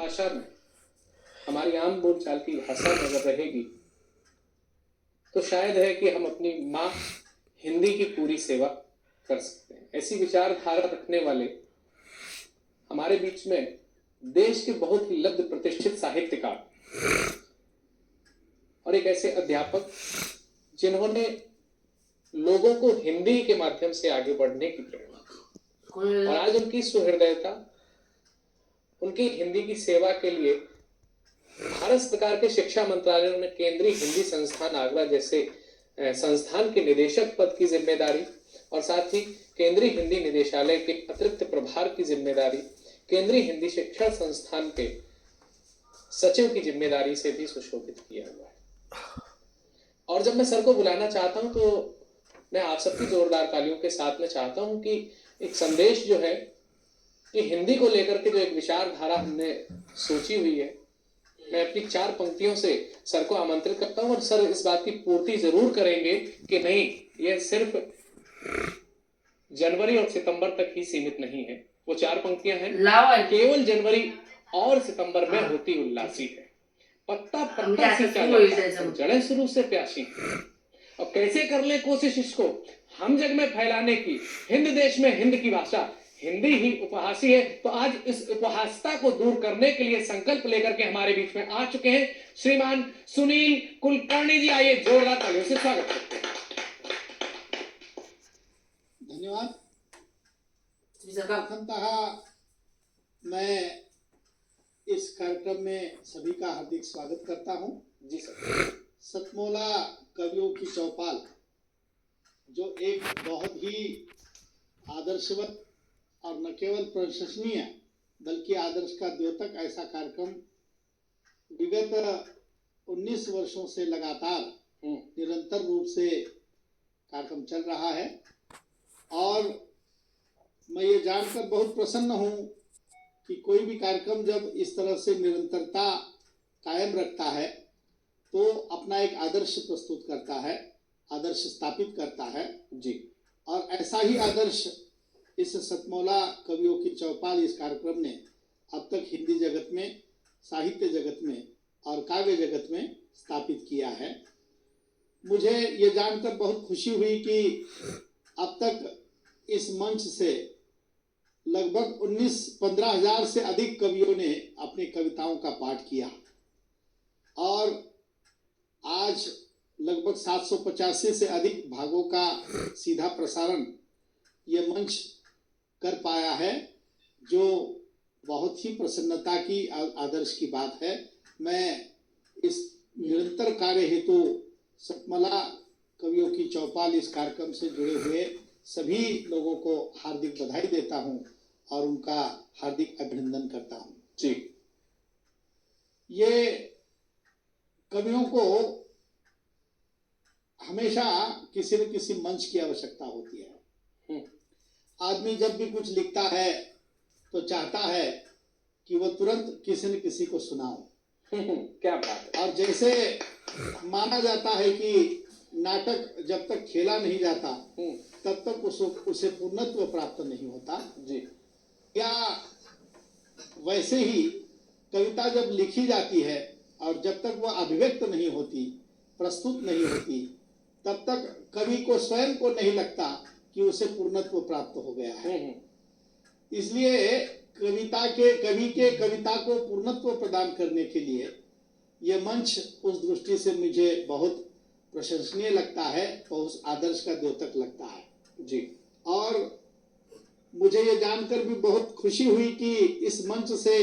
भाषा में, हमारी आम बोलचाल की भाषा में अगर रहेगी तो शायद है कि हम अपनी माँ हिंदी की पूरी सेवा कर सकते हैं। ऐसी विचारधारा रखने वाले हमारे बीच में देश के बहुत ही लब्ध प्रतिष्ठित साहित्यकार और एक ऐसे अध्यापक जिन्होंने लोगों को हिंदी के माध्यम से आगे बढ़ने की प्रेरणा दी, और आज उनकी सुहृदयता, उनकी हिंदी की सेवा के लिए भारत सरकार के शिक्षा मंत्रालय ने केंद्रीय हिंदी संस्थान आगरा जैसे संस्थान के निदेशक पद की जिम्मेदारी और साथ ही केंद्रीय हिंदी निदेशालय के अतिरिक्त प्रभार की जिम्मेदारी, केंद्रीय हिंदी शिक्षण संस्थान के सचिव की जिम्मेदारी से भी सुशोभित किया हुआ है। और जब मैं सर को बुलाना चाहता हूं तो मैं आप सबकी जोरदार तालियों के साथ में चाहता हूं कि एक संदेश जो है कि हिंदी को लेकर के जो एक विचारधारा हमने सोची हुई है, मैं अपनी 4 पंक्तियों से सर को आमंत्रित करता हूं और सर इस बात की पूर्ति जरूर करेंगे कि नहीं, यह सिर्फ जनवरी और सितंबर तक ही सीमित नहीं है। वो 4 पंक्तियां हैं, केवल जनवरी और सितंबर में होती उल्लासी है, पत्ता पत्ता सींचा जाता, जड़ें शुरू से प्यासी। और कैसे कर ले कोशिश इसको हम जग में फैलाने की, हिंद देश में हिंद की भाषा हिंदी ही उपहासी है। तो आज इस उपहासता को दूर करने के लिए संकल्प लेकर के हमारे बीच में आ चुके हैं श्रीमान सुनील कुलकर्णी जी। आइए जोरदार तालियों से स्वागत करते हैं। धन्यवाद। प्रथमतः मैं इस कार्यक्रम में सभी का हार्दिक स्वागत करता हूं। जी सर। सतमोला कवियों की चौपाल, जो एक बहुत ही आदर्शवत और न केवल प्रशंसनीय बल्कि आदर्श का द्योतक ऐसा कार्यक्रम विगत 19 वर्षों से लगातार निरंतर रूप से कार्यक्रम चल रहा है। और मैं ये जानकर बहुत प्रसन्न हूँ कि कोई भी कार्यक्रम जब इस तरह से निरंतरता कायम रखता है तो अपना एक आदर्श प्रस्तुत करता है, आदर्श स्थापित करता है। जी। और ऐसा ही आदर्श इस सतमौला कवियों की चौपाल इस कार्यक्रम ने अब तक हिंदी जगत में, साहित्य जगत में और काव्य जगत में स्थापित किया है। मुझे ये जानकर बहुत खुशी हुई कि अब तक इस मंच से लगभग 15,000 से अधिक कवियों ने अपनी कविताओं का पाठ किया और आज लगभग 785 से अधिक भागों का सीधा प्रसारण ये मंच कर पाया है, जो बहुत ही प्रसन्नता की, आदर्श की बात है। मैं इस निरंतर कार्य हेतु सतमला कवियों की चौपाल इस कार्यक्रम से जुड़े हुए सभी लोगों को हार्दिक बधाई देता हूं और उनका हार्दिक अभिनंदन करता हूं। जी। ये कवियों को हमेशा किसी न किसी मंच की आवश्यकता होती है। आदमी जब भी कुछ लिखता है तो चाहता है कि वह तुरंत किसी न किसी को सुनाओ। क्या बात है। और जैसे माना जाता है कि नाटक जब तक खेला नहीं जाता तब तक उसे पूर्णत्व प्राप्त नहीं होता। जी। या वैसे ही कविता जब लिखी जाती है और जब तक वह अभिव्यक्त नहीं होती, प्रस्तुत नहीं होती, तब तक कवि को स्वयं को नहीं लगता कि उसे पूर्णत्व प्राप्त हो गया है। इसलिए कवि के कविता को पूर्णत्व प्रदान करने के लिए यह मंच उस दृष्टि से मुझे बहुत प्रशंसनीय लगता है और उस आदर्श का द्योतक लगता है। जी। और मुझे ये जानकर भी बहुत खुशी हुई कि इस मंच से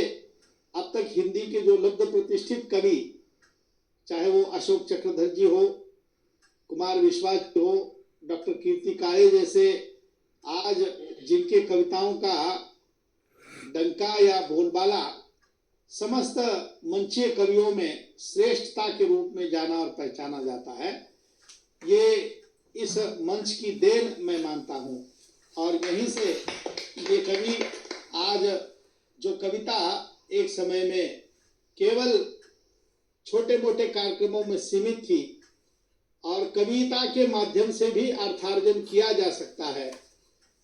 अब तक हिंदी के जो लब्ध प्रतिष्ठित कवि, चाहे वो अशोक चक्रधर जी हो, कुमार विश्वास जी हो, डॉक्टर कीर्ति काळे जैसे, आज जिनके कविताओं का डंका या बोलबाला समस्त मंचीय कवियों में श्रेष्ठता के रूप में जाना और पहचाना जाता है, ये इस मंच की देन मैं मानता हूँ। और यहीं से ये कवि आज जो कविता एक समय में केवल छोटे मोटे कार्यक्रमों में सीमित थी और कविता के माध्यम से भी अर्थार्जन किया जा सकता है,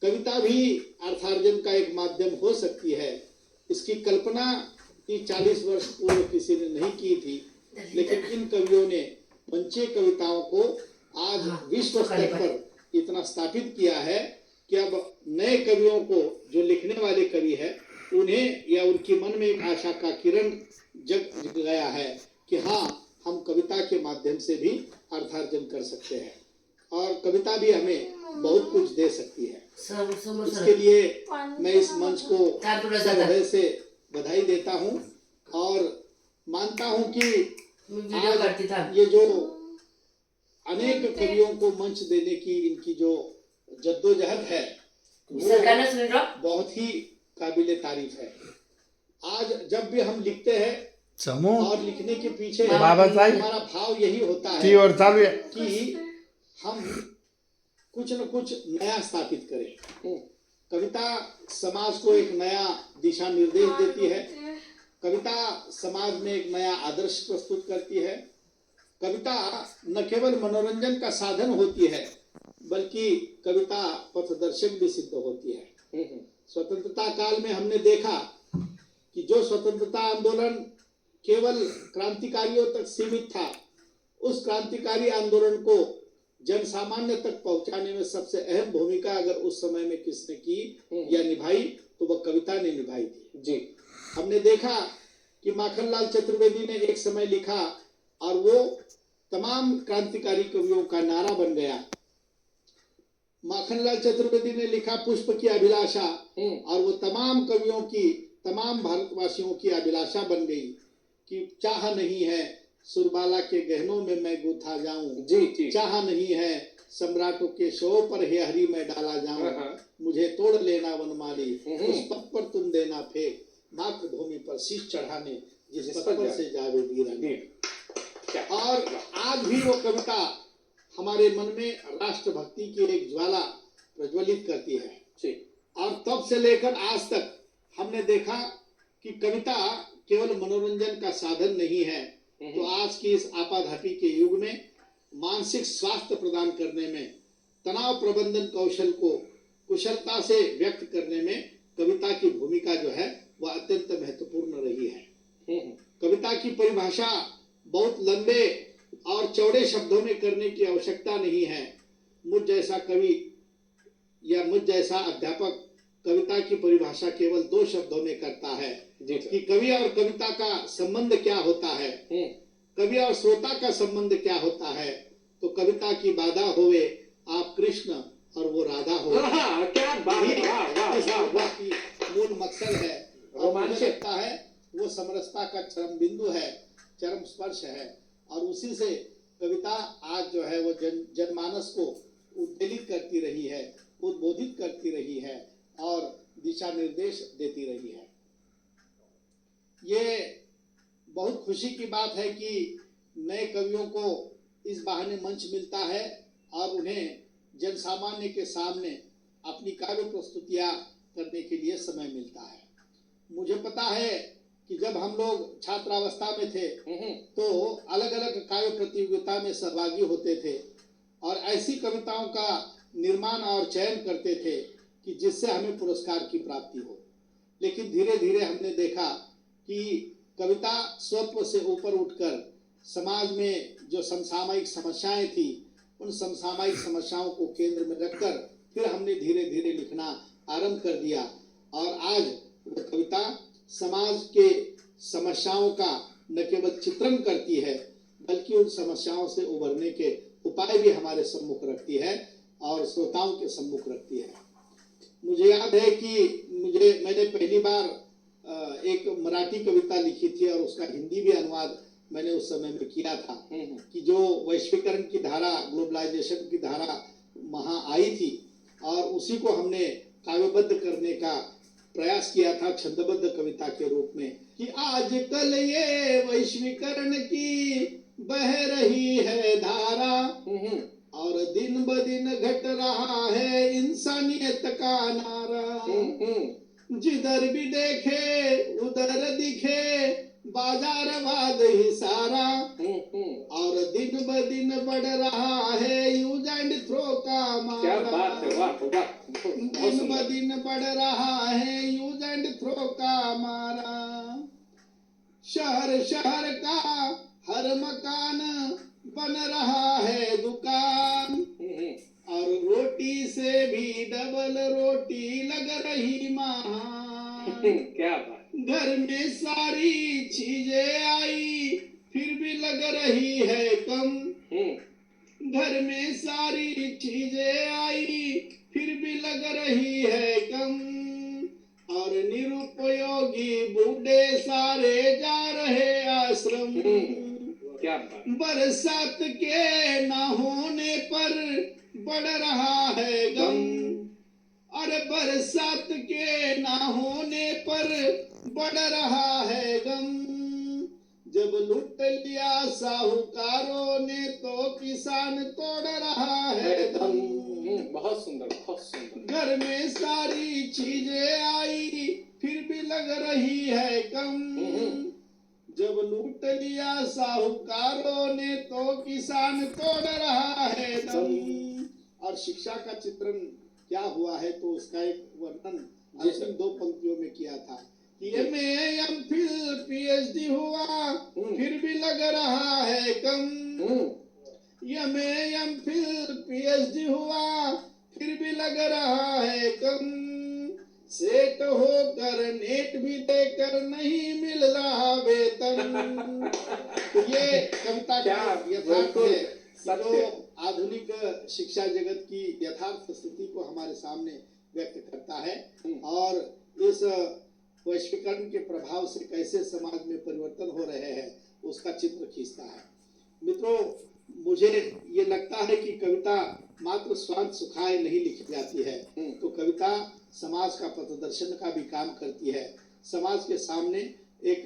कविता भी अर्थार्जन का एक माध्यम हो सकती है, इसकी कल्पना कि 40 वर्ष पूर्व किसी ने नहीं की थी, लेकिन इन कवियों ने मंचे कविताओं को आज विश्व स्तर पर इतना स्थापित किया है कि अब नए कवियों को, जो लिखने वाले कवि है, उन्हें या उनके मन में एक आशा का किरण जग गया है कि हाँ, हम कविता के माध्यम से भी अर्थार्जन कर सकते हैं और कविता भी हमें बहुत कुछ दे सकती है। इसके लिए मैं इस मंच को हृदय से बधाई देता हूँ और मानता हूँ कि आज ये जो अनेक कवियों को मंच देने की इनकी जो जद्दोजहद है वो बहुत ही काबिले तारीफ है। आज जब भी हम लिखते हैं और लिखने के पीछे हमारा भाव यही होता है कि हम कुछ न कुछ नया स्थापित करें। कविता समाज को एक नया दिशा निर्देश देती है। कविता समाज में एक नया आदर्श प्रस्तुत करती है। कविता न केवल मनोरंजन का साधन होती है, बल्कि कविता पथदर्शक भी सिद्ध होती है। स्वतंत्रता काल में हमने देखा कि जो स्वतंत्रता आंदोलन केवल क्रांतिकारियों तक सीमित था, उस क्रांतिकारी आंदोलन को जन सामान्य तक पहुंचाने में सबसे अहम भूमिका अगर उस समय में किसने की या निभाई, तो वह कविता ने निभाई थी। जी, हमने देखा कि माखनलाल चतुर्वेदी ने एक समय लिखा और वो तमाम क्रांतिकारी कवियों का नारा बन गया। माखनलाल चतुर्वेदी ने लिखा पुष्प की अभिलाषा और वो तमाम कवियों की, तमाम भारतवासियों की अभिलाषा बन गई कि चाह नहीं है सुरबाला के गहनों में मैं गूथा जाऊं, जी, चाह नहीं है सम्राटों के शव पर हे हरि मैं डाला जाऊं, मुझे तोड़ लेना वनमाली, उस पथ पर तुम देना फेंक, मातृभूमि पर शीश चढ़ाने जिस पथ पर से जावे वीरानी। और आज भी वो कविता हमारे मन में राष्ट्रभक्ति की एक ज्वाला प्रज्वलित करती है। और तब से लेकर आज तक हमने देखा कि कविता केवल मनोरंजन का साधन नहीं है, तो आज की इस आपाधापी के युग में मानसिक स्वास्थ्य प्रदान करने में, तनाव प्रबंधन कौशल को कुशलता से व्यक्त करने में कविता की भूमिका जो है वह अत्यंत महत्वपूर्ण रही है। कविता की परिभाषा बहुत लंबे और चौड़े शब्दों में करने की आवश्यकता नहीं है। मुझ जैसा कवि या मुझ जैसा अध्यापक कविता की परिभाषा केवल 2 शब्दों में करता है कि कवि और कविता का संबंध क्या होता है, कवि और श्रोता का संबंध क्या होता है। तो कविता की बाधा होवे आप कृष्ण और वो राधा हो, क्या बात की मूल मकसद है। और मुझे लगता है वो समरसता का चरम बिंदु है, चरम स्पर्श है, और उसी से कविता आज जो है वो जनमानस को उद्वेलित करती रही है, उद्बोधित करती रही है और दिशा निर्देश देती रही है। ये बहुत खुशी की बात है कि नए कवियों को इस बहाने मंच मिलता है और उन्हें जन सामान्य के सामने अपनी काव्य प्रस्तुतियां करने के लिए समय मिलता है। मुझे पता है कि जब हम लोग छात्रावस्था में थे तो अलग अलग काव्य प्रतियोगिता में सहभागी होते थे और ऐसी कविताओं का निर्माण और चयन करते थे कि जिससे हमें पुरस्कार की प्राप्ति हो। लेकिन धीरे धीरे हमने देखा कि कविता स्वत्व से ऊपर उठकर समाज में जो समसामयिक समस्याएं थी, उन समसामयिक समस्याओं को केंद्र में रखकर फिर हमने धीरे धीरे लिखना आरंभ कर दिया और आज वो कविता समाज के समस्याओं का न केवल चित्रण करती है, बल्कि उन समस्याओं से उबरने के उपाय भी हमारे सम्मुख रखती है और श्रोताओं के सम्मुख रखती है। मुझे याद है कि मैंने पहली बार एक मराठी कविता लिखी थी और उसका हिंदी भी अनुवाद मैंने उस समय में किया था कि जो वैश्वीकरण की धारा, ग्लोबलाइजेशन की धारा वहां आई थी और उसी को हमने काव्यबद्ध करने का प्रयास किया था छंदबद्ध कविता के रूप में कि आजकल ये वैश्वीकरण की बह रही है धारा और दिन ब दिन घट रहा है इंसानियत का नारा, जिधर भी देखे उधर दिखे बाजारवाद ही सारा और दिन ब दिन बढ़ रहा है यूज एंड थ्रो का मारा। क्या बात है, वाह वाह। दिन ब दिन बढ़ रहा है यूज एंड थ्रो का मारा। शहर शहर का हर मकान बन रहा है दुकान, और रोटी से भी डबल रोटी लग रही महान। क्या बात। घर में सारी चीजें आई फिर भी लग रही है कम, घर में सारी चीजें आई फिर भी लग रही है कम, और निरुपयोगी बूढ़े सारे जा रहे आश्रम। क्या बात। बरसात के ना होने पर बढ़ रहा है गम, अरे बरसात के ना होने पर बढ़ रहा है गम, जब लूट लिया साहूकारों ने तो किसान तोड़ रहा है दम। बहुत सुंदर, बहुत सुंदर। घर में सारी चीजें आई फिर भी लग रही है कम, जब लूट लिया साहूकारों ने तो किसान तोड़ रहा है दम। और शिक्षा का चित्रण क्या हुआ है तो उसका एक वर्णन अंतिम 2 पंक्तियों में किया था कि MA, MPhil, PhD हुआ फिर भी लग रहा है कम, MA, MPhil, PhD हुआ फिर भी लग रहा है कम, सेट होकर नेट भी देकर नहीं मिल रहा वेतन। तो ये कविता का यथार्थ है जो आधुनिक शिक्षा जगत की यथार्थ स्थिति को हमारे सामने व्यक्त करता है, और इस वैश्वीकरण के प्रभाव से कैसे समाज में परिवर्तन हो रहे हैं उसका चित्र खींचता है। मित्रों, मुझे ये लगता है कि कविता मात्र स्वार्थ सुखाए नहीं लिखी जाती है, तो कविता समाज का पथदर्शन का भी काम करती है। समाज के सामने एक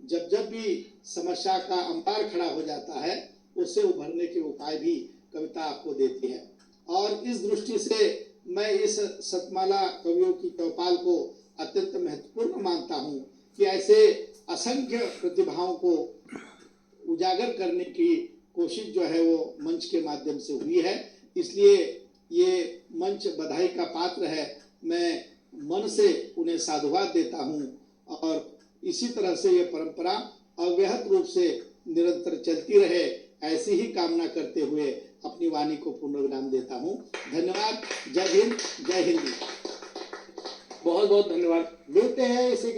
जब भी समस्या का अंपार खड़ा हो जाता है उससे उभरने के उपाय भी कविता आपको देती है। और इस दृष्टि से मैं इस सतमाला कवियों की चौपाल को अत्यंत महत्वपूर्ण मानता हूँ कि ऐसे असंख्य प्रतिभाओं को उजागर करने की कोशिश जो है वो मंच के माध्यम से हुई है, इसलिए ये मंच बधाई का पात्र है। मैं मन से उन्हें साधुवाद देता हूँ और इसी तरह से ये परंपरा अव्याहत रूप से निरंतर चलती रहे, ऐसी ही कामना करते हुए अपनी वाणी को पूर्णविराम देता हूँ। धन्यवाद। जय हिंद, जय हिंदी। बहुत बहुत धन्यवाद। मिलते हैं इसी के